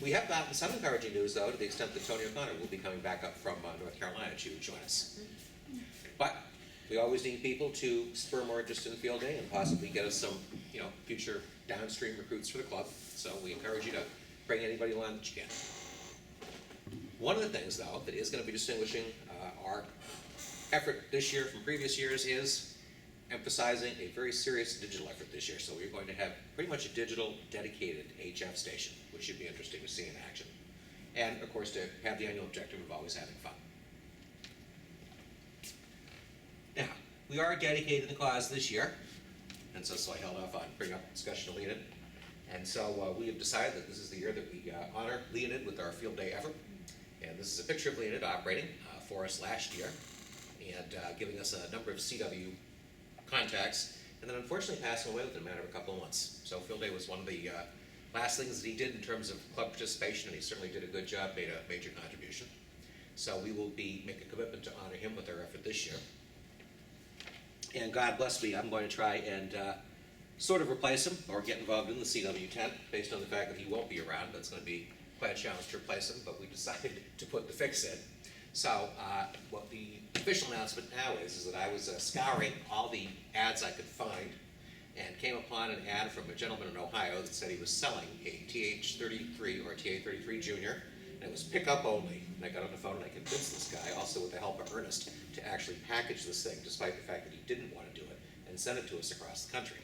We have gotten some encouraging news, though, to the extent that Tony O'Connor will be coming back up from North Carolina to join us. But we always need people to spur more interest in field day and possibly get us some, future downstream recruits for the club. So we encourage you to bring anybody along that you can. One of the things, though, that is going to be distinguishing our effort this year from previous years is emphasizing a very serious digital effort this year. So we're going to have pretty much a digital dedicated HF station, which should be interesting to see in action. And of course, to have the annual objective of always having fun. Now, we are dedicated the cause this year, and so I held off on bringing up discussion of Leonid. And so we have decided that this is the year that we honor Leonid with our field day effort. And this is a picture of Leonid operating for us last year and giving us a number of CW contacts, and then unfortunately passing away within a matter of a couple of months. So field day was one of the last things that he did in terms of club participation, and he certainly did a good job, made a major contribution. So we will be making a commitment to honor him with our effort this year. And God bless me, I'm going to try and sort of replace him or get involved in the CW tent based on the fact that he won't be around. That's going to be quite a challenge to replace him, but we decided to put the fix in. So what the official announcement now is that I was scouring all the ads I could find and came upon an ad from a gentleman in Ohio that said he was selling a TH33 or TA33 Junior, and it was pickup only. And I got on the phone and I convinced this guy, also with the help of Ernest, to actually package this thing, despite the fact that he didn't want to do it, and send it to us across the country.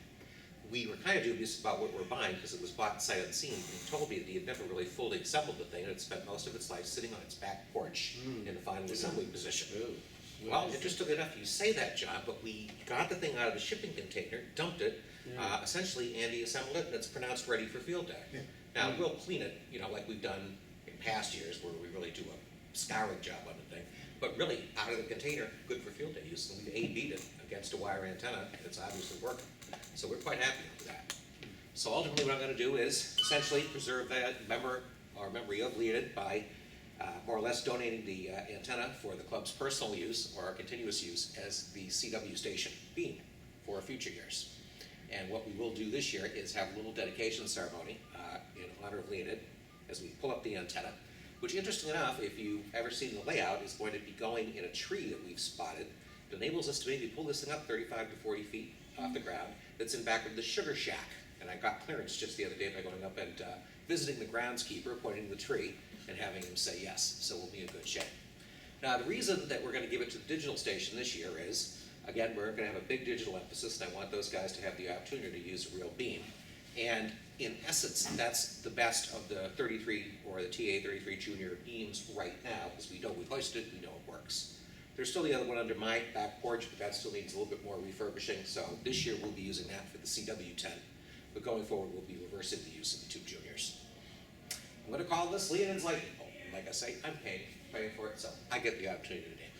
We were kind of dubious about what we were buying because it was bought sight unseen, and he told me that he had never really fully assembled the thing and had spent most of its life sitting on its back porch in the final assembly position. Well, interestingly enough, you say that, John, but we got the thing out of the shipping container, dumped it, essentially Andy assembled it, and it's pronounced ready for field day. Now, we'll clean it, like we've done in past years where we really do a scouring job on the thing, but really, out of the container, good for field day use, and we've A/B'd it against a wire antenna, and it's obviously working. So we're quite happy with that. So ultimately what I'm going to do is essentially preserve that memory of Leonid by more or less donating the antenna for the club's personal use or continuous use as the CW station beam for future years. And what we will do this year is have a little dedication ceremony in honor of Leonid as we pull up the antenna, which interestingly enough, if you've ever seen the layout, is going to be going in a tree that we've spotted. It enables us to maybe pull this thing up 35 to 40 feet off the ground. That's in back of the sugar shack. And I got clearance just the other day by going up and visiting the groundskeeper, pointing to the tree, and having him say yes. So we'll be in good shape. Now, the reason that we're going to give it to the digital station this year is, again, we're going to have a big digital emphasis, and I want those guys to have the opportunity to use a real beam. And in essence, that's the best of the 33 or the TA33 Junior beams right now, because we know we've hoisted it, we know it works. There's still the other one under my back porch, but that still needs a little bit more refurbishing. So this year we'll be using that for the CW10, but going forward we'll be reversing the use of the two juniors. I'm going to call this Leonid's Lightning Bolt. Like I say, I'm paying for it, so I get the opportunity to name.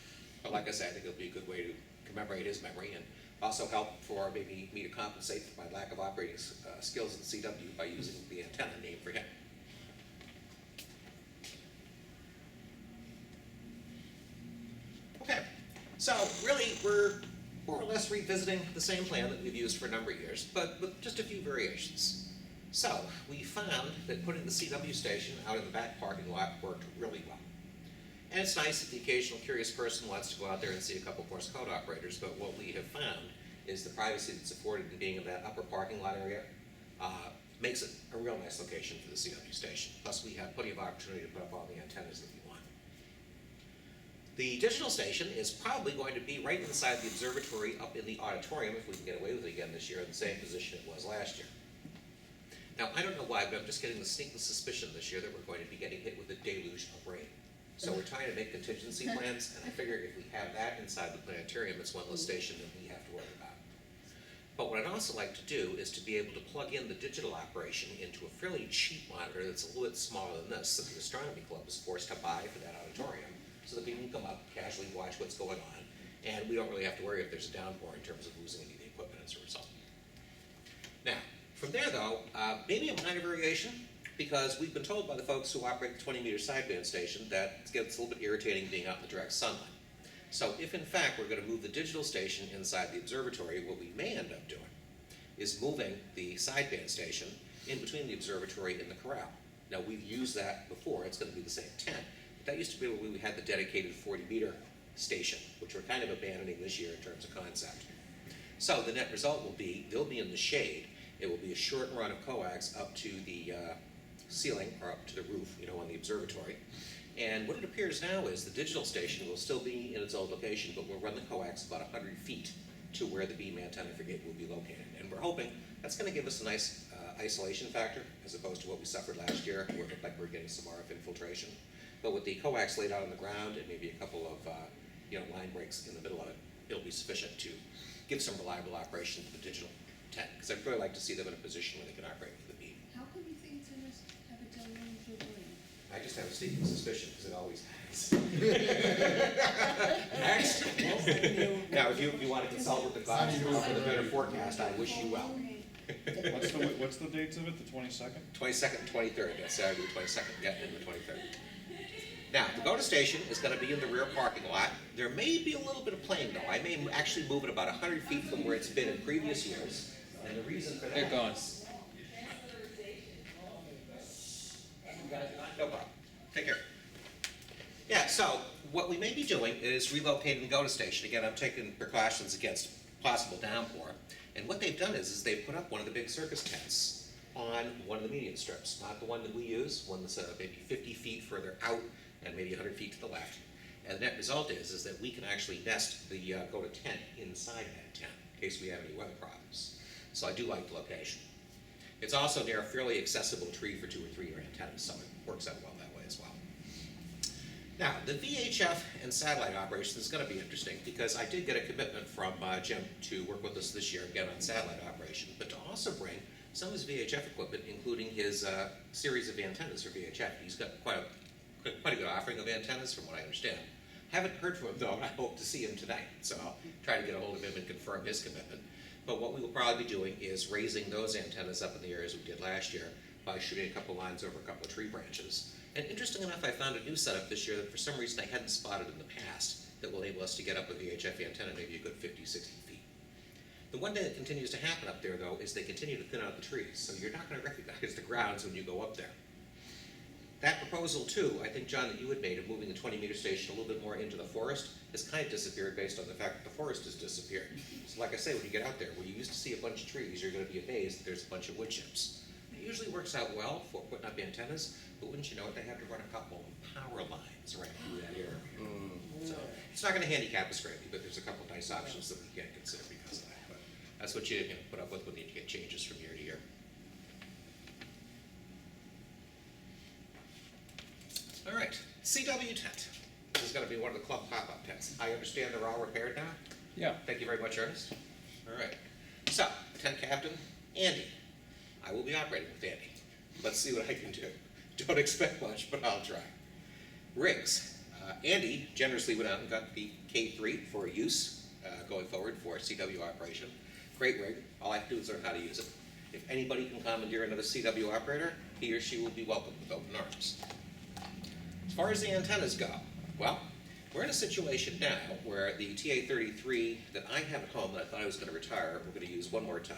But like I say, I think it'll be a good way to commemorate his memory and also help for maybe me to compensate for my lack of operating skills in CW by using the antenna named for him. Okay, so really we're more or less revisiting the same plan that we've used for a number of years, but with just a few variations. So we found that putting the CW station out in the back parking lot worked really well. And it's nice if the occasional curious person wants to go out there and see a couple Morse code operators, but what we have found is the privacy that's afforded in being in that upper parking lot area makes it a real nice location for the CW station. Plus we have plenty of opportunity to put up all the antennas that we want. The digital station is probably going to be right inside the observatory up in the auditorium, if we can get away with it again this year, in the same position it was last year. Now, I don't know why, but I'm just getting the sneaking suspicion this year that we're going to be getting hit with a deluge of rain. So we're trying to make contingency plans, and I figure if we have that inside the planetarium, it's one less station that we have to worry about. But what I'd also like to do is to be able to plug in the digital operation into a fairly cheap monitor that's a little bit smaller than this that the Astronomy Club is forced to buy for that auditorium, so that people can come up, casually watch what's going on, and we don't really have to worry if there's a downpour in terms of losing any of the equipment as a result. Now, from there though, maybe a minor variation, because we've been told by the folks who operate the 20-meter sideband station that it gets a little bit irritating being out in the direct sunlight. So if in fact we're going to move the digital station inside the observatory, what we may end up doing is moving the sideband station in between the observatory and the corral. Now, we've used that before, it's gonna be the same tent, but that used to be where we had the dedicated 40-meter station, which we're kind of abandoning this year in terms of concept. So the net result will be, they'll be in the shade. It will be a short run of coax up to the ceiling, or up to the roof, on the observatory. And what it appears now is the digital station will still be in its old location, but we'll run the coax about 100 feet to where the beam antenna for gate will be located. And we're hoping that's going to give us a nice isolation factor, as opposed to what we suffered last year, where it looked like we were getting some RF infiltration. But with the coax laid out on the ground and maybe a couple of line breaks in the middle of it, it'll be sufficient to give some reliable operation to the digital tent. Because I'd really like to see them in a position where they can operate with the beam. How come you think it's going to have a delay in Jubilee? I just have a sneaking suspicion, because it always has. Next. Now, if you want to consult with the gods for the better forecast, I wish you well. What's the dates of it, the 22nd? 22nd and 23rd, that's Saturday the 22nd, yeah, and the 23rd. Now, the GOTA station is going to be in the rear parking lot. There may be a little bit of playing though. I may actually move it about 100 feet from where it's been in previous years. And the reason for that They're gone. No problem. Take care. Yeah, so what we may be doing is relocating the GOTA station. Again, I'm taking precautions against possible downpour. And what they've done is they've put up one of the big circus tents on one of the median strips, not the one that we use, one that's maybe 50 feet further out and maybe 100 feet to the left. And the net result is that we can actually nest the GOTA tent inside that tent in case we have any weather problems. So I do like the location. It's also near a fairly accessible tree for 2 or 3 year antennas, so it works out well that way as well. Now, the VHF and satellite operation is going to be interesting because I did get a commitment from Jim to work with us this year again on satellite operation, but to also bring some of his VHF equipment, including his series of antennas for VHF. He's got quite a good offering of antennas from what I understand. Haven't heard from him though, and I hope to see him tonight, so I'll try to get a hold of him and confirm his commitment. But what we will probably be doing is raising those antennas up in the air as we did last year by shooting a couple lines over a couple of tree branches. And interesting enough, I found a new setup this year that for some reason I hadn't spotted in the past that will enable us to get up a VHF antenna maybe a good 50, 60 feet. The one thing that continues to happen up there though is they continue to thin out the trees, so you're not going to recognize the grounds when you go up there. That proposal too, I think John, that you had made of moving the 20-meter station a little bit more into the forest has kind of disappeared based on the fact that the forest has disappeared. So like I say, when you get out there, where you used to see a bunch of trees, you're going to be amazed that there's a bunch of wood chips. It usually works out well for putting up antennas, but wouldn't you know it, they have to run a couple power lines right through that area. So it's not going to handicap us greatly, but there's a couple nice options that we can consider because of that. But that's what you put up with when you get changes from year to year. All right, CW tent. This is going to be one of the club pop-up tents. I understand they're all repaired now? Yeah. Thank you very much, Ernest. All right. So, tent captain, Andy. I will be operating with Andy. Let's see what I can do. Don't expect much, but I'll try. Rigs. Andy generously went out and got the K3 for use going forward for CW operation. Great rig. All I have to do is learn how to use it. If anybody can commandeer another CW operator, he or she will be welcomed with open arms. As far as the antennas go, well, we're in a situation now where the TA-33 that I have at home that I thought I was going to retire, we're going to use one more time,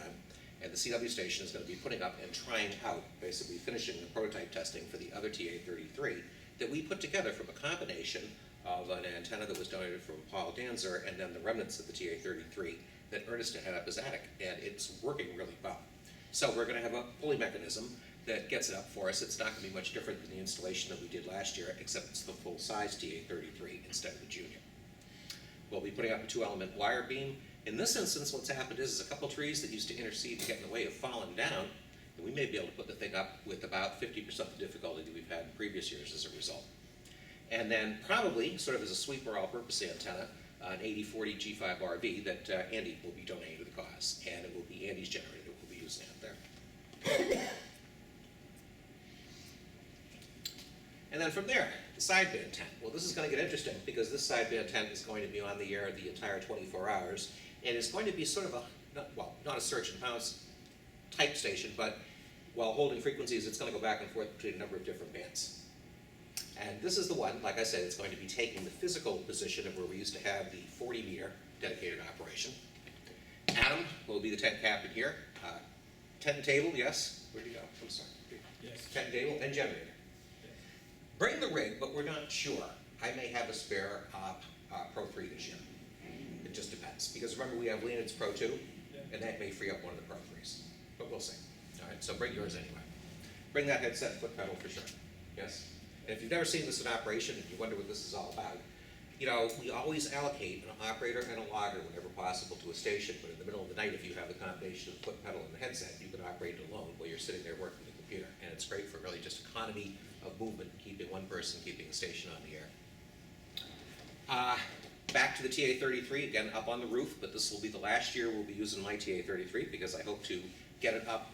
and the CW station is going to be putting up and trying out, basically finishing the prototype testing for the other TA-33 that we put together from a combination of an antenna that was donated from Paul Danzer and then the remnants of the TA-33 that Ernest had up his attic, and it's working really well. So we're going to have a pulley mechanism that gets it up for us. It's not going to be much different than the installation that we did last year, except it's the full-size TA-33 instead of the Junior. We'll be putting up a 2-element wire beam. In this instance, what's happened is a couple trees that used to intercede and get in the way have fallen down, and we may be able to put the thing up with about 50% of the difficulty that we've had in previous years as a result. And then probably, sort of as a sweeper all-purpose antenna, an 8040 G5 RV that Andy will be donating to the cause, and it will be Andy's generator that we'll be using out there. And then from there, the sideband tent. Well, this is going to get interesting because this sideband tent is going to be on the air the entire 24 hours, and it's going to be sort of a, not a search and pounce type station, but while holding frequencies, it's going to go back and forth between a number of different bands. And this is the one, like I said, it's going to be taking the physical position of where we used to have the 40-meter dedicated operation. Adam will be the tent captain here. Tent and table, yes? Where'd you go? I'm sorry. Yes. Cable and generator. Bring the rig, but we're not sure. I may have a spare Pro 3 this year. It just depends, because remember we have Leonard's Pro 2, and that may free up one of the Pro 3s, but we'll see. All right, so bring yours anyway. Bring that headset, foot pedal for sure, yes? And if you've never seen this in operation and you wonder what this is all about, you know, we always allocate an operator and a logger whenever possible to a station, but in the middle of the night, if you have the combination of the foot pedal and the headset, you can operate it alone while you're sitting there working the computer, and it's great for really just economy of movement, keeping one person, keeping the station on the air. Back to the TA-33, again, up on the roof, but this will be the last year we'll be using my TA-33 because I hope to get it up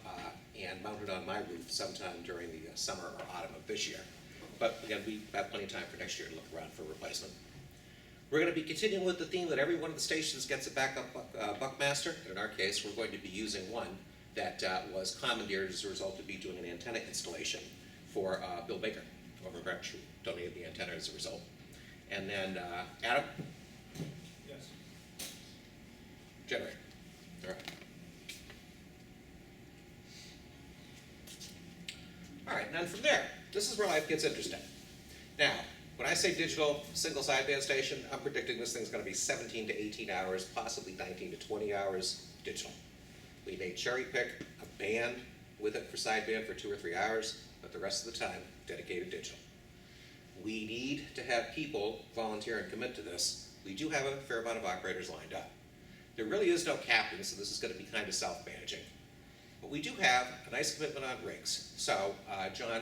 and mount it on my roof sometime during the summer or autumn of this year. But again, we have plenty of time for next year to look around for replacement. We're going to be continuing with the theme that every one of the stations gets a backup Buckmaster, and in our case, we're going to be using one that was commandeered as a result of me doing an antenna installation for Bill Baker over in Greenwich, who donated the antenna as a result. And then, Adam? Yes. Generator. All right. All right, and then from there, this is where life gets interesting. Now, when I say digital single sideband station, I'm predicting this thing's going to be 17 to 18 hours, possibly 19 to 20 hours digital. We may cherry pick a band with it for sideband for 2 or 3 hours, but the rest of the time, dedicated digital. We need to have people volunteer and commit to this. We do have a fair amount of operators lined up. There really is no captain, so this is going to be kind of self-managing. But we do have a nice commitment on rigs. So, John,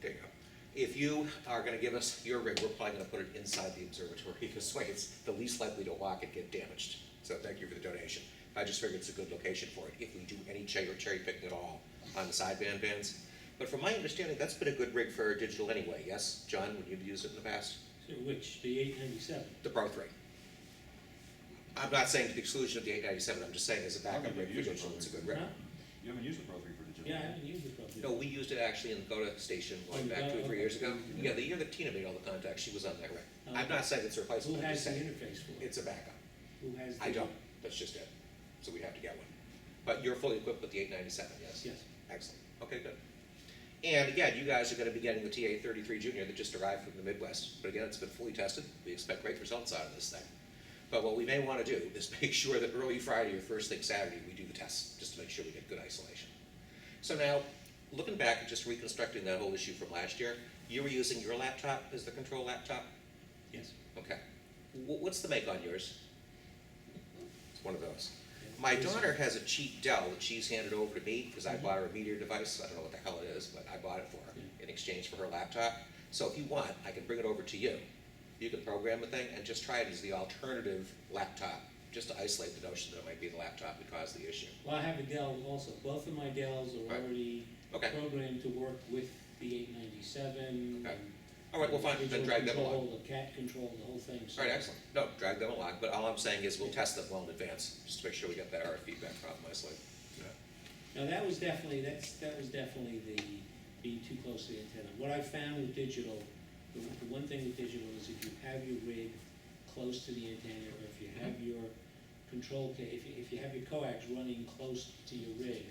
there you go. If you are going to give us your rig, we're probably going to put it inside the observatory because way it's the least likely to walk and get damaged. So thank you for the donation. I just figured it's a good location for it if we do any cherry picking at all on the sideband bands. But from my understanding, that's been a good rig for digital anyway, yes? John, when you've used it in the past? So which, the 897? The Pro 3. I'm not saying to the exclusion of the 897, I'm just saying as a backup rig for digital, it's a good rig. Huh? You haven't used the Pro 3 for digital? Yeah, I haven't used it probably. No, we used it actually in the GOTA station going back 2 or 3 years ago. Yeah, the year that Tina made all the contacts, she was on that rig. I'm not saying it's a Who replacement, I'm has just the saying interface for it? it's a backup. Who has the? I don't, that's just it. So we have to get one. But you're fully equipped with the 897, yes? Yes. Excellent, okay, good. And again, you guys are gonna be getting the TA-33 Junior that just arrived from the Midwest. But again, it's been fully tested. We expect great results out of this thing. But what we may wanna do is make sure that early Friday or first thing Saturday, we do the tests, just to make sure we get good isolation. So now, looking back and just reconstructing that whole issue from last year, you were using your laptop as the control laptop? Yes. Okay. What's the make on yours? It's one of those. My daughter has a cheap Dell that she's handed over to me because I bought her a Meteor device. I don't know what the hell it is, but I bought it for her in exchange for her laptop. So if you want, I can bring it over to you. You can program the thing and just try it as the alternative laptop, just to isolate the notion that it might be the laptop that caused the issue. Well, I have a Dell also. Both of my Dells are Right. already Okay. programmed to work with the 897. Okay. All right, well, fine, then drag them control, along. the cat control, the whole thing. So All right, excellent. No, drag them along, but all I'm saying is we'll test them well in advance, just to make sure we get that RF feedback problem isolated. Now, that was definitely the being too close to the antenna. What I found with digital, the one thing with digital is if you have your rig close to the antenna, or if you have your control, if you have your coax running close to your rig,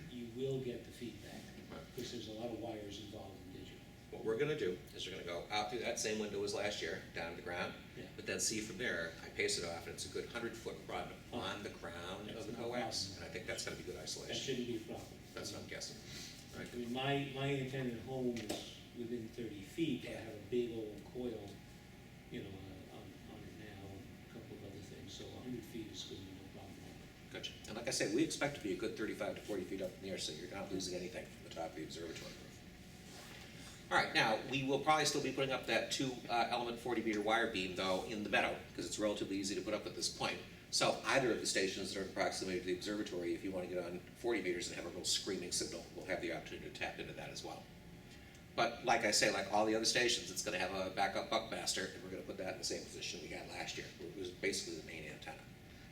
you will get the feedback, because there's a lot of wires involved in digital. What we're gonna do is we're gonna go out through that same window as last year, down to the ground, Yeah. but then see from there, I pace it off, and it's a good 100-foot run on the ground That's of the no coax, problem. and I think that's gonna be good That isolation. shouldn't be a problem. That's what I'm guessing. Right. I mean, my antenna at home is within 30 feet. I have a big old coil, you know, on it now, and a couple of other things, so 100 feet is good, no problem. Gotcha. And like I said, we expect to be a good 35 to 40 feet up in the air, so you're not losing anything from the top of the observatory roof. All right, now, we will probably still be putting up that 2-element 40-meter wire beam, though, in the meadow, because it's relatively easy to put up at this point. So either of the stations that are in proximity to the observatory, if you want to get on 40 meters and have a real screaming signal, we'll have the opportunity to tap into that as well. But like I say, like all the other stations, it's going to have a backup Buckmaster, and we're going to put that in the same position we had last year. It was basically the main antenna.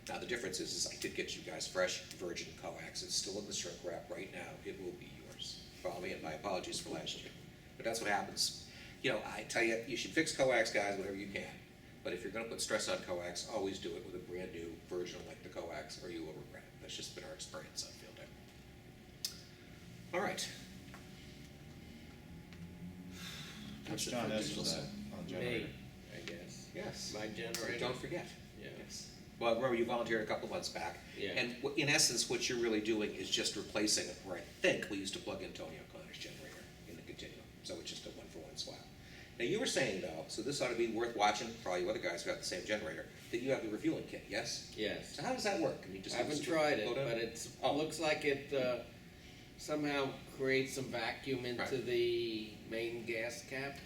Now the difference is I did get you guys fresh virgin coax. It's still in the shrink wrap right now. It will be yours. Follow me, and my apologies for last year. But that's what happens. You know, I tell you, you should fix coax, guys, whatever you can. But if you're going to put stress on coax, always do it with a brand new version like the coax, or you will regret it. That's just been our experience on field day. All right. Which John S. was that on generator? Me, I guess. Yes. My generator. Don't forget. Yeah. Yes. Well, remember you volunteered a couple months back. Yeah. And in essence, what you're really doing is just replacing, where I think we used to plug in Tony O'Connor's generator in the continuum. So it's just a one-for-one swap. Now, you were saying, though, so this ought to be worth watching, probably you other guys who have the same generator, that you have the refueling kit, yes? Yes. So how does that work? Can you just I haven't tried it, but it Oh. looks like it somehow creates some vacuum into Right. the main gas cap.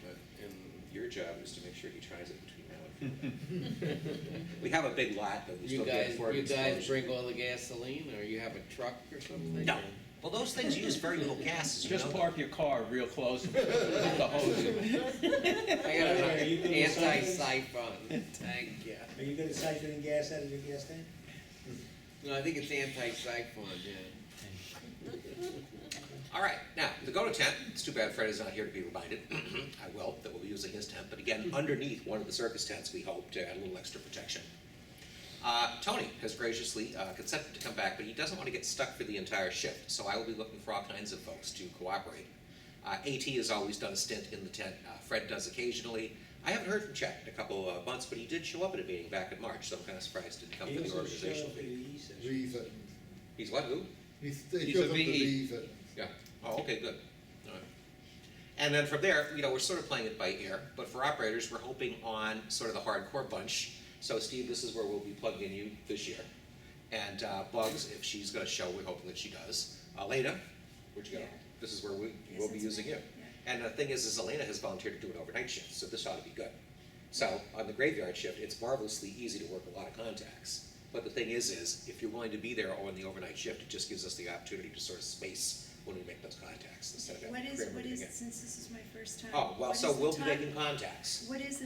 And Your job is to make sure he tries it between now and then. We have a big lot, but we you still get guys, for you guys explosion. bring all the gasoline, or you have a truck or something? No. Well, those things use very little gas, as you Just know. park your car real close and put the hose in. I got Are you an doing anti-siphon tank, yeah. Are you good at siphoning gas out of your gas tank? No, I think it's anti-siphon, yeah. All right, now, the go-to tent, it's too bad Fred is not here to be reminded. I will, that we'll be using his tent, but again, underneath one of the circus tents, we hope to add a little extra protection. Tony has graciously consented to come back, but he doesn't want to get stuck for the entire shift, so I will be looking for all kinds of folks to cooperate. AT has always done a stint in the tent. Fred does occasionally. I haven't heard from Chet in a couple of months, but he did show up at a meeting back in March, so I'm kind of surprised he didn't come He to the also showed organizational up for meeting. the E session. Reeve He's what, who? He's He's goes a up to VE. Reeve it. Yeah. Oh, okay, good. All right. And then from there, we're sort of playing it by ear, but for operators, we're hoping on sort of the hardcore bunch. So Steve, this is where we'll be plugging in you this year. And Bugs, if she's gonna show, we're hoping that she does. Elena, where'd you go? Yeah. This is where we Yes, will be that's using right. you. Yeah. And the thing is Elena has volunteered to do an overnight shift, so this ought to be good. So on the graveyard shift, it's marvelously easy to work a lot of contacts. But the thing is if you're willing to be there on the overnight shift, it just gives us the opportunity to sort of space when we make those contacts instead of having to cram everything in. Since this is my first time? Oh, well, what so is the we'll be time- making contacts. What is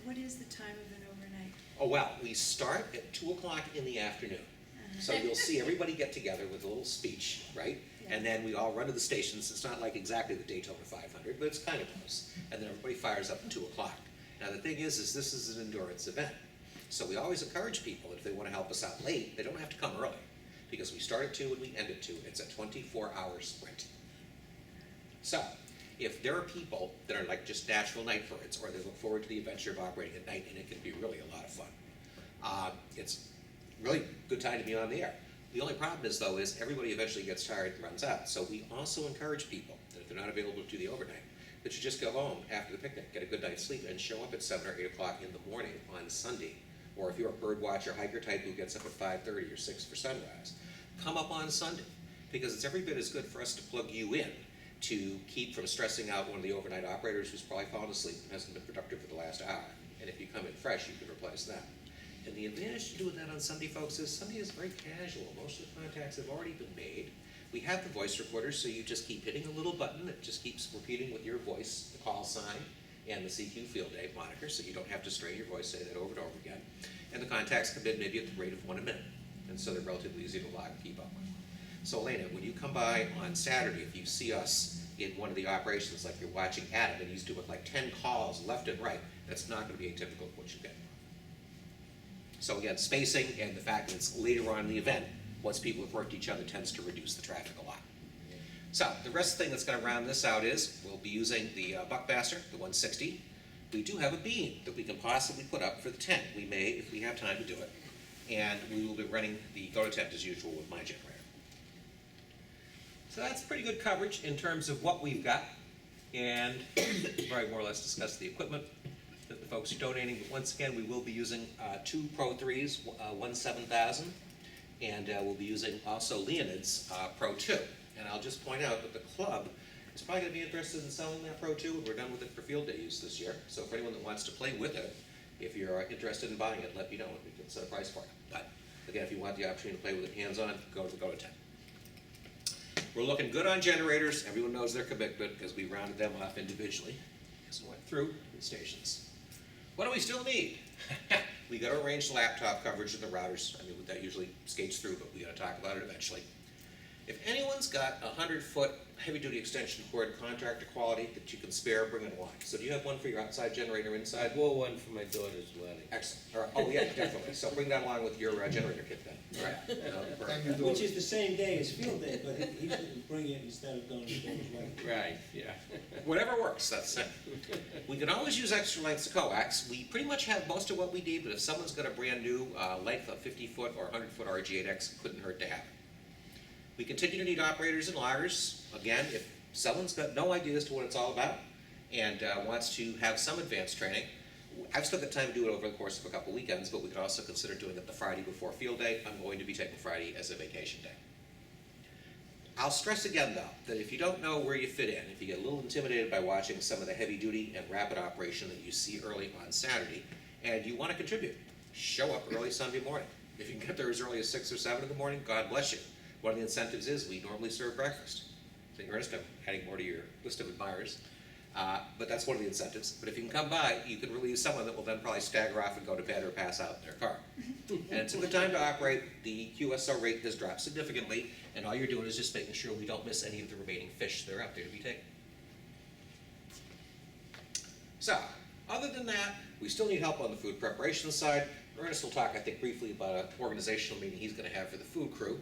what is the time of an overnight? Oh, well, we start at 2:00 in the afternoon. So you'll see everybody get together with a little speech, right? And then we all run to the stations. It's not like exactly the Daytona 500, but it's kind of close. And then everybody fires up at 2:00. Now, the thing is this is an endurance event. So we always encourage people, if they want to help us out late, they don't have to come early. Because we start at 2 and we end at 2. It's a 24-hour sprint. So, if there are people that are like just natural night birds, or they look forward to the adventure of operating at night, and it can be really a lot of fun. It's really a good time to be on the air. The only problem is, though, is everybody eventually gets tired and runs out. So we also encourage people that if they're not available to do the overnight, that you just go home after the picnic, get a good night's sleep, and show up at 7 or 8 o'clock in the morning on Sunday. Or if you're a bird watcher, hiker type who gets up at 5:30 or 6 for sunrise, come up on Sunday. Because it's every bit as good for us to plug you in to keep from stressing out one of the overnight operators who's probably fallen asleep and hasn't been productive for the last hour. And if you come in fresh, you can replace them. And the advantage to doing that on Sunday, folks, is Sunday is very casual. Most of the contacts have already been made. We have the voice recorders, so you just keep hitting a little button that just keeps repeating with your voice the call sign and the CQ Field Day moniker, so you don't have to strain your voice, say that over and over again. And the contacts come in maybe at the rate of 1 a minute, and so they're relatively easy to log and keep up with. So Elena, when you come by on Saturday, if you see us in one of the operations, like you're watching Adam, and he's doing like 10 calls left and right, that's not going to be atypical of what you get. So again, spacing and the fact that it's later on in the event, once people have worked each other, tends to reduce the traffic a lot. So the rest thing that's going to round this out is we'll be using the Buckmaster, the 160. We do have a beam that we can possibly put up for the tent. We may, if we have time to do it. And we will be running the go-to tent as usual with my generator. So that's pretty good coverage in terms of what we've got. And we've already more or less discussed the equipment that the folks are donating. But once again, we will be using 2 Pro 3s, one 7000, and we'll be using also Leonid's Pro 2. And I'll just point out that the club is probably going to be interested in selling that Pro 2 when we're done with it for field day use this year. So for anyone that wants to play with it, if you're interested in buying it, let me know and we can set a price for it. But again, if you want the opportunity to play with it hands-on, go to the go-to tent. We're looking good on generators. Everyone knows their commitment because we rounded them off individually as we went through the stations. What do we still need? We got to arrange the laptop coverage of the routers. I mean, that usually skates through, but we got to talk about it eventually. If anyone's got a 100-foot heavy-duty extension cord, contractor quality, that you can spare, bring it along. So do you have one for your outside generator I inside? wore one for my daughter's wedding. Excellent. All right. Oh, yeah, definitely. So bring that along with your generator kit then. All right. Perfect. Which is the same day as field day, but he should bring it instead of going to his wedding. Right, yeah. Whatever works, that's it. We can always use extra lengths of coax. We pretty much have most of what we need, but if someone's got a brand new length of 50-foot or 100-foot RG8X, it couldn't hurt to have it. We continue to need operators and loggers. Again, if someone's got no idea as to what it's all about and wants to have some advanced training, I've still got time to do it over the course of a couple weekends, but we could also consider doing it the Friday before field day. I'm going to be taking Friday as a vacation day. I'll stress again, though, that if you don't know where you fit in, if you get a little intimidated by watching some of the heavy-duty and rapid operation that you see early on Saturday, and you want to contribute, show up early Sunday morning. If you can get there as early as 6 or 7 in the morning, God bless you. One of the incentives is we normally serve breakfast. So Ernest, I'm adding more to your list of admirers. But that's one of the incentives. But if you can come by, you can relieve someone that will then probably stagger off and go to bed or pass out in their car. And it's a good time to operate. The QSO rate has dropped significantly, and all you're doing is just making sure we don't miss any of the remaining fish that are out there to be taken. So, other than that, we still need help on the food preparation side. Ernest will talk, I think, briefly about an organizational meeting he's going to have for the food crew.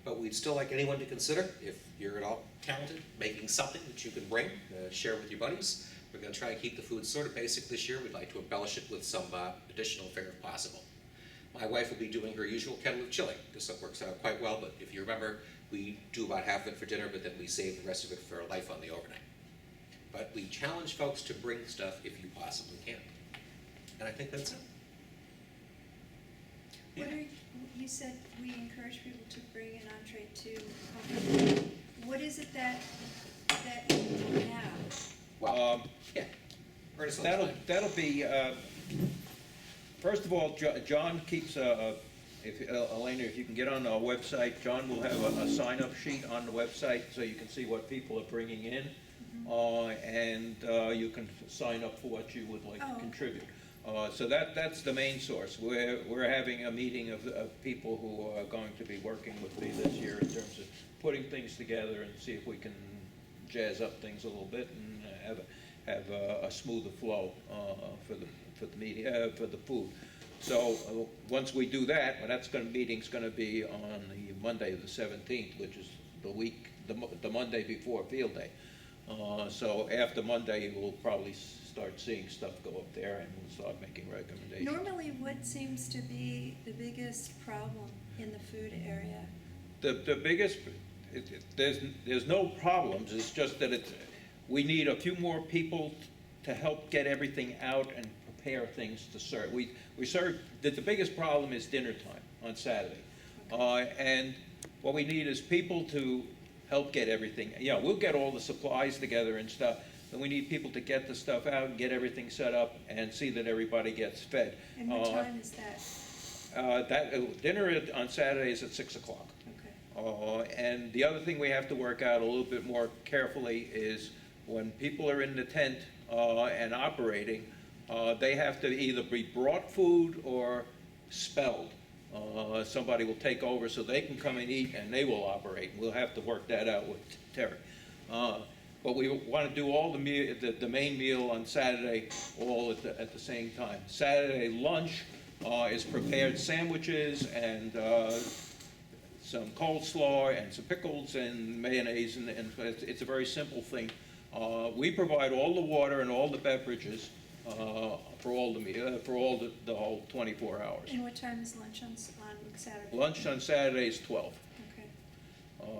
But we'd still like anyone to consider, if you're at all talented, making something that you can bring, share with your buddies. We're going to try and keep the food sort of basic this year. We'd like to embellish it with some additional fare if possible. My wife will be doing her usual kettle of chili. This works out quite well, but if you remember, we do about half of it for dinner, but then we save the rest of it for life on the overnight. But we challenge folks to bring stuff if you possibly can. And I think that's it. What are, you said we encourage people to bring an entree to, what is it that you have? Well, yeah. Ernest will explain. That'll be, first of all, John keeps, Elena, if you can get on our website, John will have a sign-up sheet on the website so you can see what people are bringing in. And you can sign up for what you would like to contribute. So that's the main source. We're having a meeting of people who are going to be working with me this year in terms of putting things together and see if we can jazz up things a little bit and have a smoother flow for the meeting for the food. So once we do that, meeting's going to be on the Monday the 17th, which is the Monday before field day. So after Monday, we'll probably start seeing stuff go up there and we'll start making recommendations. Normally, what seems to be the biggest problem in the food area? The biggest, there's no problems, it's just that we need a few more people to help get everything out and prepare things to serve. We serve, the biggest problem is dinner time on Saturday. Okay. And what we need is people to help get everything, we'll get all the supplies together and stuff, and we need people to get the stuff out and get everything set up and see that everybody gets fed. And what time is that? Dinner on Saturday is at 6 o'clock. Okay. And the other thing we have to work out a little bit more carefully is when people are in the tent and operating, they have to either be brought food or spelled. Somebody will take over so they can come and eat and they will operate. We'll have to work that out with Terry. But we want to do all the main meal on Saturday all at the same time. Saturday lunch is prepared sandwiches and some coleslaw and some pickles and mayonnaise, and it's a very simple thing. We provide all the water and all the beverages for all the whole 24 hours. And what time is lunch on Saturday? Lunch on Saturday is 12. Okay.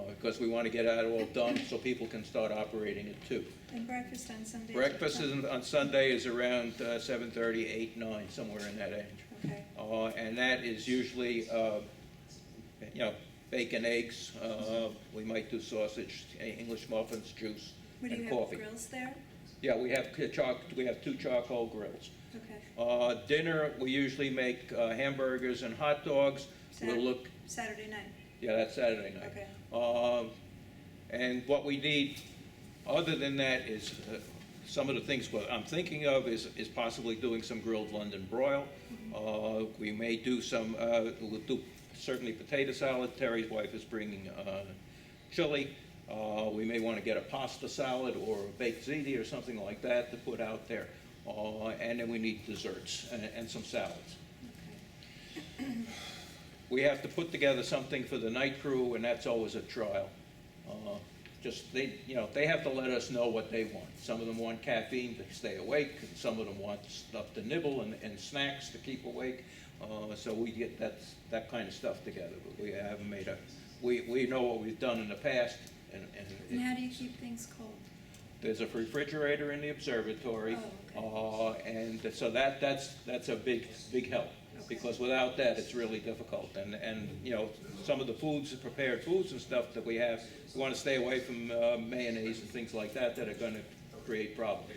Because we want to get it all done so people can start operating at 2. And breakfast on Sunday? Breakfast on Sunday is around 7:30, 8, 9, somewhere in that range. Okay. And that is usually, bacon, eggs. We might do sausage, English muffins, juice, What do and you coffee. have, grills there? Yeah, we have 2 charcoal grills. Okay. Dinner, we usually make hamburgers and hot dogs. Saturday night? Yeah, that's Saturday night. Okay. And what we need, other than that, is some of the things what I'm thinking of is possibly doing some grilled London broil. We may do we'll do certainly potato salad. Terry's wife is bringing chili. We may want to get a pasta salad or a baked ziti or something like that to put out there. And then we need desserts and some salads. We have to put together something for the night crew, and that's always a trial. They have to let us know what they want. Some of them want caffeine to stay awake, and some of them want stuff to nibble and snacks to keep awake. So we get that kind of stuff together. But we haven't made we know what we've done in the past, And how do you keep things cold? there's a refrigerator in the observatory, Oh, and so that's a big help. Because without that, it's really difficult. And some of the prepared foods and stuff that we have, we want to stay away from mayonnaise and things like that are going to create problems.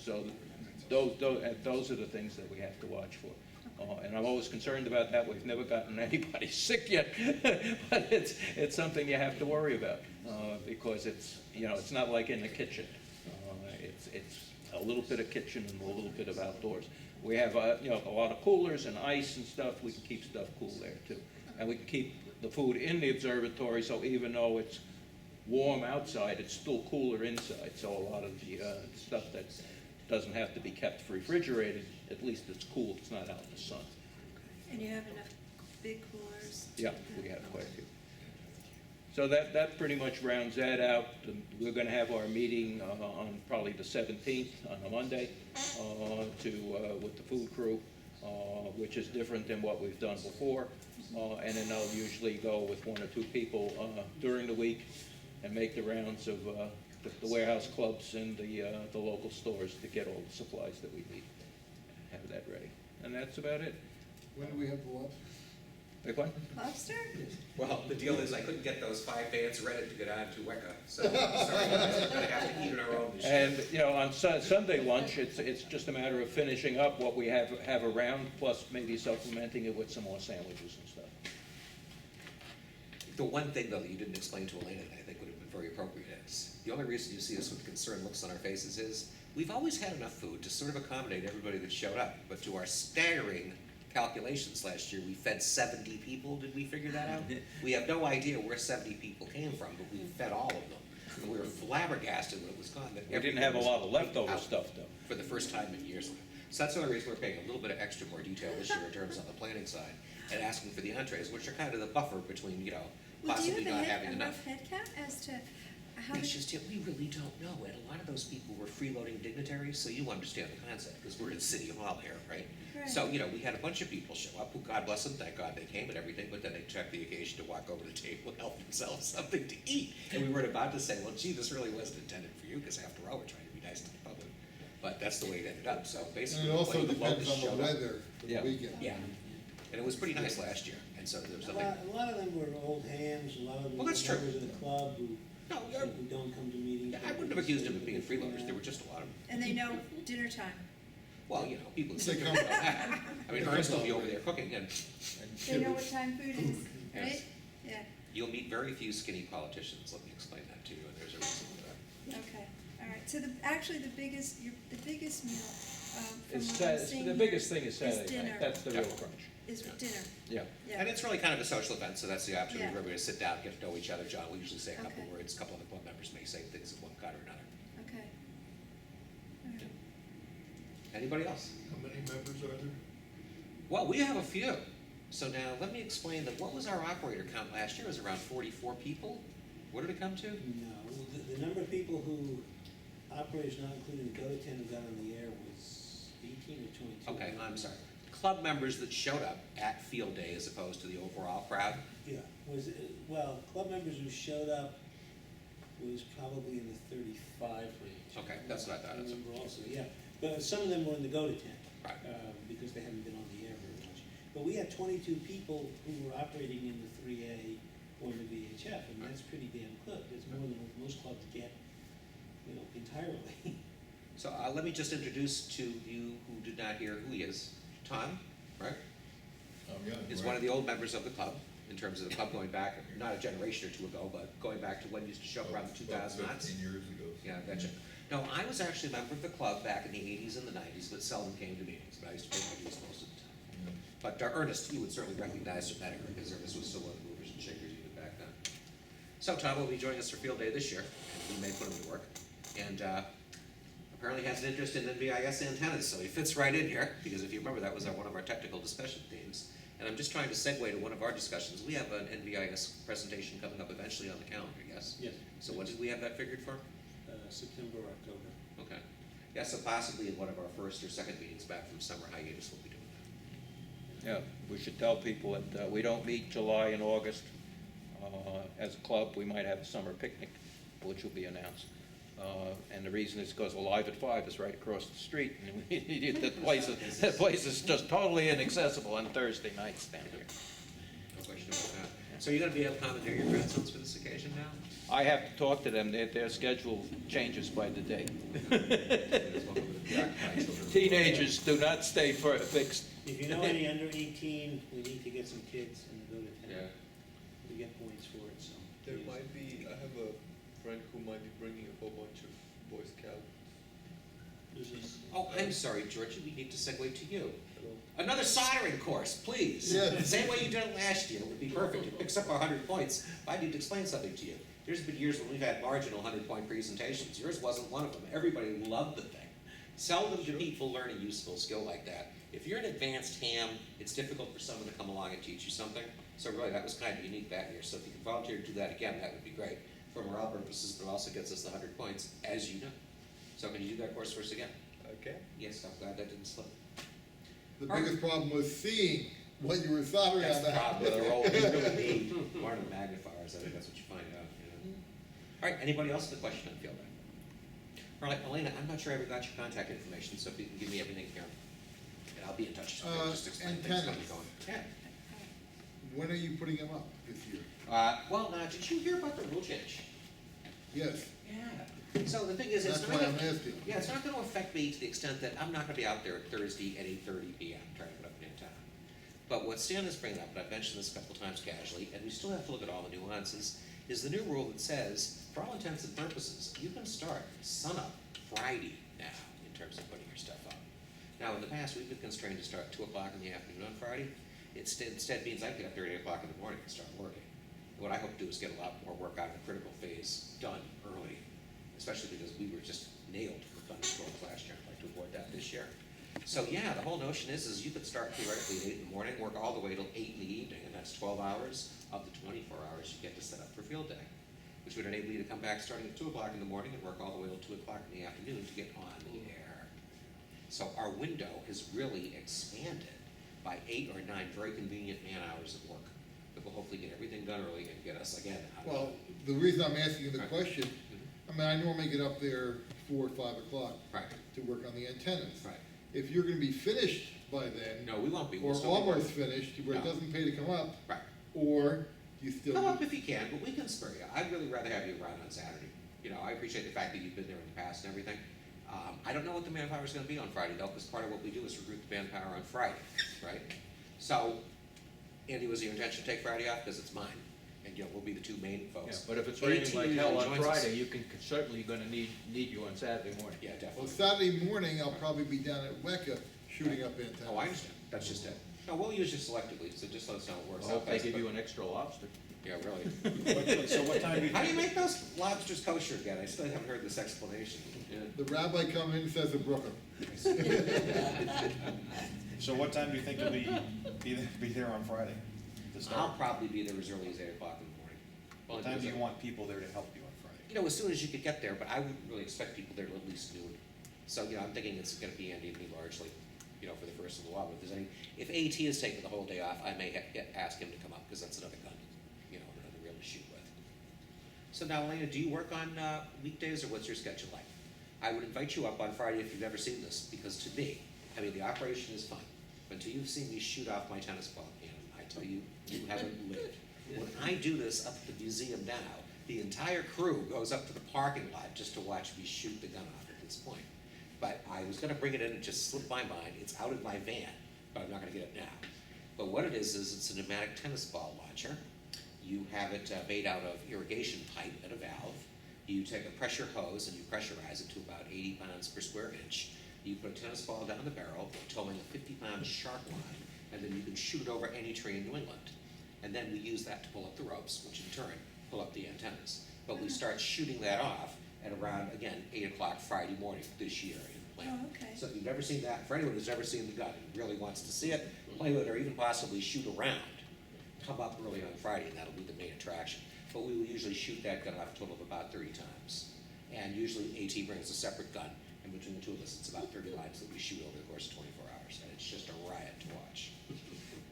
So those are the things that we have to watch for. And I'm always concerned about that. We've never gotten anybody sick yet, but it's something you have to worry about because it's not like in the kitchen. It's a little bit of kitchen and a little bit of outdoors. We have a lot of coolers and ice and stuff. We can keep stuff cool there too, and we can keep the food in the observatory. So even though it's warm outside, it's still cooler inside. So a lot of the stuff that doesn't have to be kept refrigerated, at least it's cool. It's not out in the sun. and you have enough big coolers? Yeah, we have quite a few. So that pretty much rounds that out. We're going to have our meeting on probably the 17th, on a Monday, with the food crew, which is different than what we've done before. And then I'll usually go with one or two people during the week and make the rounds of the warehouse clubs and the local stores to get all the supplies that we need. Have that ready. And that's about it. When do we have the lobster? Big one? Lobster? Well, the deal is I couldn't get those 5 vans rented to get on to Weka, so sorry, we're gonna have to eat on our own this year. And, on Sunday lunch, it's just a matter of finishing up what we have around, plus maybe supplementing it with some more sandwiches and stuff. The one thing, though, that you didn't explain to Elena that I think would have been very appropriate is, the only reason you see us with concerned looks on our faces is, we've always had enough food to sort of accommodate everybody that showed up, but to our staggering calculations last year, we fed 70 people. Did we figure that out? We have no idea where 70 people came from, but we fed all of them. And we were flabbergasted when it was gone. That We didn't have a lot of leftover out stuff, though. for the first time in years. So that's the only reason we're paying a little bit of extra more detail this year in terms of the planning side, and asking for the entrees, which are kind of the buffer between, Well, do you possibly have not having a enough. rough head count as to how It's many? just, we really don't know, and a lot of those people were freeloading dignitaries, so you understand the concept, because we're in City Hall here, right? Right. So, we had a bunch of people show up, who, God bless them, thank God they came and everything, but then they took the occasion to walk over to the table and help themselves something to eat. And we weren't about to say, well, gee, this really wasn't intended for you, because after all, we're trying to be nice to the public. But that's the way it ended up, so And basically, it also the depends locusts on the showed up. weather for the Yeah. weekend. Yeah, and it was pretty nice last year, and so there was A nothing. lot of them were old hands, a lot of them Well, were that's true. members of the club who No, who don't come to meetings. I wouldn't have accused them of being freeloaders, there were just a lot of them. And they know dinner time. Well, people They think come- about that. I mean, Ernst will be over there cooking, and They know what time food is, Yes. right? Yeah, you'll meet very few skinny politicians, let me explain that to you, and there's a reason for that. okay, all right. So actually the biggest meal, from It's what I'm seeing the here biggest thing is Saturday dinner. night. That's the real crunch. Is dinner, Yeah. yeah. And it's really kind of a social event, so that's the opportunity Yeah. for everybody to sit down, get to know each other. John will usually say a couple Okay. words, a couple of the club members may say things of one kind or another. Okay. All right. Anybody else? How many members are there? Well, we have a few. So now, let me explain that, what was our operator count last year? It was around 44 people? What did it come to? No, the number of people who, operators not including the go-to who got on the air was 18 or 22. Okay, I'm sorry. Club members that showed up at field day as opposed to the overall crowd? Yeah, club members who showed up was probably in the 35 range. Okay, that's what I thought. I remember also, yeah, but some of them were in the go-to tent. Right. Because they haven't been on the air very much. But we had 22 people who were operating in the 3A or the VHF, and that's pretty damn good. That's more than most clubs get, entirely. So let me just introduce to you who did not hear who he is. Tom, right? Is one of the old members of the club, in terms of the club going back, not a generation or two ago, but going back to when you used to show up around the 2000s. 15 years ago. Yeah, gotcha. No, I was actually a member of the club back in the 80s and the 90s, but seldom came to meetings, but I used to pay my dues most of the time. But Ernest, you would certainly recognize from that era, because Ernest was still one of the movers and shakers even back then. So Tom will be joining us for field day this year, and he may put him to work. And apparently has an interest in NVIS antennas, so he fits right in here, because if you remember, that was one of our technical discussion themes. And I'm just trying to segue to one of our discussions. We have an NVIS presentation coming up eventually on the calendar, yes? Yes. So what did we have that figured for? September, October. Okay. Yeah, so possibly in one of our first or second meetings back from summer hiatus, we'll be doing that. Yeah, we should tell people that we don't meet July and August as a club. We might have a summer picnic, which will be announced. And the reason is because Alive at 5 is right across the street. And that place is just totally inaccessible on Thursday nights down here. No question about that. So you're gonna be able to commandeer your grandsons for this occasion now? I have to talk to them. Their schedule changes by the day. Teenagers do not stay fixed. If you know any under 18, we need to get some kids and go to Yeah. 10. We get points for it, so. There please. might be, I have a friend who might be bringing a whole bunch of Boy Scouts. Oh, I'm sorry, Georgie, we need to segue to you. Hello. Another soldering course, please. Yeah. Same way you did it last year, it would be perfect. It picks up our 100 points. I need to explain something to you. There's been years when we've had marginal 100-point presentations. Yours wasn't one of them. Everybody loved the thing. Seldom do people learn a useful skill like that. If you're an advanced ham, it's difficult for someone to come along and teach you something. So really, that was kind of unique that year. So if you can volunteer to do that again, that would be great for morale purposes, but also gets us the 100 points, as you know. So can you do that course for us again? Okay. Yes, I'm glad that didn't slip. The biggest problem was seeing what you were soldering That's on the that. problem with your old, you really need one of the magnifiers. I think that's what you find out, you know. All right, anybody else with a question on field day? All right, Elena, I'm not sure I ever got your contact information, so if you can give me everything here, and I'll be in touch. Just explain things when Antennas. you're going. Yeah. When are you putting them up this year? Well, now, did you hear about the rule change? Yes, Yeah. So the thing is, it's that's not why I'm gonna, asking. yeah, it's not gonna affect me to the extent that I'm not gonna be out there Thursday at 8:30 PM trying to put up an antenna. But what Stan is bringing up, and I've mentioned this a couple of times casually, and we still have to look at all the nuances, is the new rule that says, for all intents and purposes, you can start sunup Friday now in terms of putting your stuff up. Now, in the past, we've been constrained to start 2 o'clock in the afternoon on Friday. It instead means I get up there at 8 o'clock in the morning and start working. What I hope to do is get a lot more work out of the critical phase done early, especially because we were just nailed for thunderstorms last year. I'd like to avoid that this year. So yeah, the whole notion is you could start theoretically at 8 in the morning, work all the way till 8 in the evening, and that's 12 hours of the 24 hours you get to set up for field day, which would enable you to come back starting at 2 o'clock in the morning and work all the way till 2 o'clock in the afternoon to get on the air. So our window has really expanded by 8 or 9 very convenient man hours of work that will hopefully get everything done early and get us again out of Well, the reason I'm asking you the Right. question, I mean, I normally get up there 4 or 5 o'clock Right, to work on the antennas. right. If you're gonna be finished by then, No, we won't be. or We'll still be almost working. finished, where it No. doesn't pay to come up, Right. or you still. Come up if you can, but we can spur you. I'd really rather have you around on Saturday. You know, I appreciate the fact that you've been there in the past and everything. I don't know what the manpower is gonna be on Friday though, because part of what we do is recruit the manpower on Friday, right? So, Andy, was your intention to take Friday off? Because it's mine. And, you know, we'll be the 2 main Yeah, folks. but if it's raining like hell on joins us. Friday, you can certainly gonna need you on Saturday morning. Yeah, Well, definitely. Saturday morning, I'll probably be down at WECA shooting up antennas. Oh, I understand. That's just it. No, we'll use you selectively, so just let us know how it works I out. hope they best, give but- you an extra lobster. Yeah, really. So what time do you How do you think, make those lobsters kosher again? I still haven't heard this explanation. Yeah. The rabbi comes in and says to brook 'em. so what time do you think you'll be there on Friday to I'll start? probably be there as early as 8 o'clock in the morning. What time do you want people there to help you on Friday? You know, as soon as you could get there, but I wouldn't really expect people there till at least noon. So, you know, I'm thinking it's gonna be Andy and me largely, you know, for the first little while. If AT is taking the whole day off, I may ask him to come up, because that's another gun, you know, another reel to shoot with. So now, Elena, do you work on weekdays, or what's your schedule like? I would invite you up on Friday if you've never seen this, because to me, I mean, the operation is fun. But until you've seen me shoot off my tennis ball cannon, I tell you, you haven't lived. When I do this up at the museum now, the entire crew goes up to the parking lot just to watch me shoot the gun off at this point. But I was gonna bring it in, it just slipped my mind, it's out of my van, but I'm not gonna get it now. But what it is it's a pneumatic tennis ball launcher. You have it made out of irrigation pipe and a valve. You take a pressure hose and you pressurize it to about 80 pounds per square inch. You put a tennis ball down the barrel, towing a 50-pound shark line, and then you can shoot it over any tree in New England. And then we use that to pull up the ropes, which in turn pull up the antennas. But we start shooting that off at around, again, 8 o'clock Friday morning this year in Oh, plant. okay. So if you've never seen that, for anyone who's never seen the gun and really wants to see it, play with it, or even possibly shoot around, come up early on Friday, and that'll be the main attraction. But we will usually shoot that gun off a total of about 30 times. And usually AT brings a separate gun, and between the two of us, it's about 30 lines that we shoot over the course of 24 hours, and it's just a riot to watch.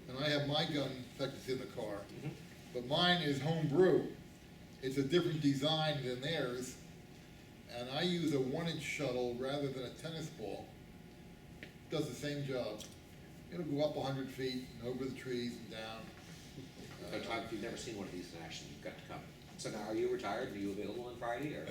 And I have my gun, in fact, it's in the car, Mhm. but mine is homebrew. It's a different design than theirs, and I use a 1-inch shuttle rather than a tennis ball. Does the same job. It'll go up 100 feet and over the trees and down. But Todd, if you've never seen one of these in action, you've got to come. So now, are you retired? Are you available on Friday, or?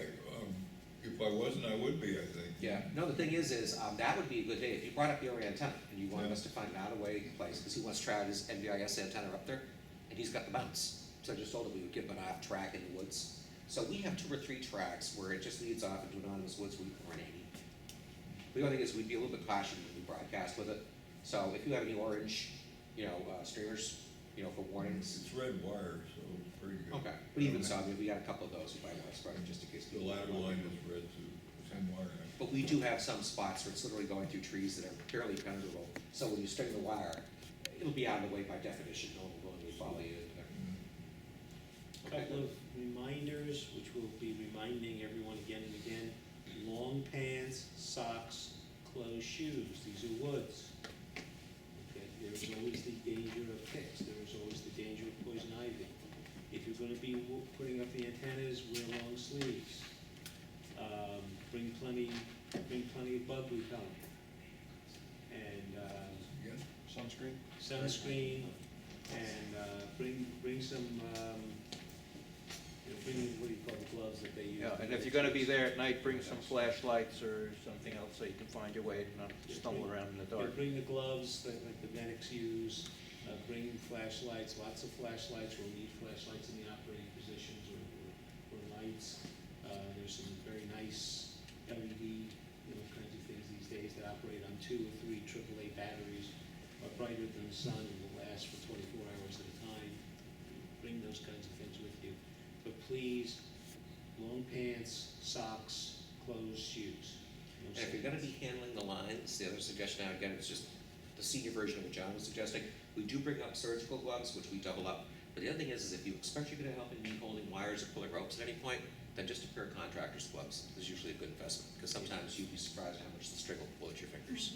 If I wasn't, I would be, I think. Yeah, no, the thing is, that would be a good day, if you brought up your antenna, and you wanted Yeah. us to find an out-of-way place, because he wants to try out his NVIS antenna up there, and he's got the bounce. So I just told him we would give him an off track in the woods. So we have 2 or 3 tracks where it just leads off into anonymous woods we or an 80. The only thing is, we'd be a little bit cautious when we broadcast with it. So if you have any orange, streamers, for warnings. It's red wire, so it's pretty good. Okay, but even so, I mean, we got a couple of those, we might want to spread them just in case. The people ladder don't want line to. is red too, same wire. But we do have some spots where it's literally going through trees that are barely penetrable, so when you string the wire, it'll be out of the way by definition, no one will willingly follow you. Couple of reminders, which we'll be reminding everyone again and again. Long pants, socks, closed shoes, these are woods. Okay, there's always the danger of ticks, there's always the danger of poison ivy. If you're gonna be putting up the antennas, wear long sleeves. Bring plenty of bug repellent. And, Again? Sunscreen? sunscreen, and, bring some, what do you call the gloves that they use? Yeah, and if you're gonna be there at night, bring some flashlights or something else so you can find your way and not stumble around in the Yeah, dark. bring the gloves that like the medics use, bring flashlights, lots of flashlights, we'll need flashlights in the operating positions or lights. There's some very nice LED, kinds of things these days that operate on 2 or 3 AAA batteries, are brighter than the sun and will last for 24 hours at a time. Bring those kinds of things with you. But please, long pants, socks, closed shoes. No And if you're gonna be handling the lines, the other suggestion I would get is just the senior version of what John was suggesting. We do bring up surgical gloves, which we double up, but the other thing is if you expect you're gonna help in me holding wires or pulling ropes at any point, then just a pair of contractor's gloves is usually a good investment, because sometimes you'd be surprised how much the string will pull at your fingers.